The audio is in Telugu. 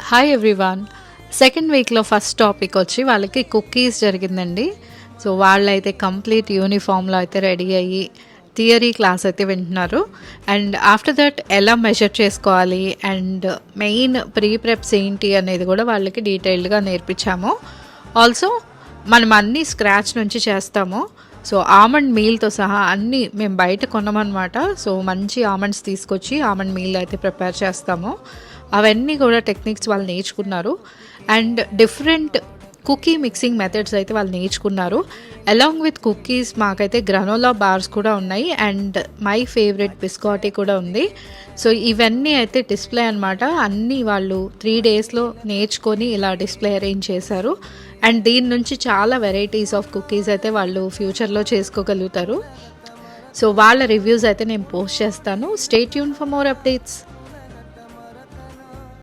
Hi everyone. సెకండ్ వీక్లో ఫస్ట్ టాపిక్ వచ్చి వాళ్ళకి కుకీస్ జరిగిందండి. సో వాళ్ళైతే కంప్లీట్ యూనిఫామ్లో అయితే రెడీ అయ్యి థియరీ క్లాస్ అయితే వింటున్నారు. అండ్ ఆఫ్టర్ దట్ ఎలా మెజర్ చేసుకోవాలి అండ్ మెయిన్ ప్రెప్స్ ఏంటి అనేది కూడా వాళ్ళకి డీటెయిల్డ్గా నేర్పించాము. ఆల్సో మనం అన్నీ స్క్రాచ్ నుంచి చేస్తాము. సో ఆమండ్ మీల్తో సహా అన్నీ మేము బయట కొన్నామన్నమాట. సో మంచి ఆమండ్స్ తీసుకొచ్చి ఆమండ్ మీల్ అయితే ప్రిపేర్ చేస్తాము. అవన్నీ కూడా టెక్నిక్స్ వాళ్ళు నేర్చుకున్నారు. And different cookie mixing methods అయితే వాళ్ళు నేర్చుకున్నారు. అలాంగ్ విత్ కుకీస్ మాకైతే గ్రనోలా బార్స్ కూడా ఉన్నాయి. అండ్ మై ఫేవరెట్ బిస్కాటీ కూడా ఉంది. సో ఇవన్నీ అయితే డిస్ప్లే అనమాట. అన్నీ వాళ్ళు 3 డేస్లో నేర్చుకొని ఇలా డిస్ప్లే అరేంజ్ చేశారు. అండ్ దీని నుంచి చాలా వెరైటీస్ ఆఫ్ కుకీస్ అయితే వాళ్ళు ఫ్యూచర్లో చేసుకోగలుగుతారు. సో వాళ్ళ రివ్యూస్ అయితే నేను పోస్ట్ చేస్తాను. Stay tune for more updates.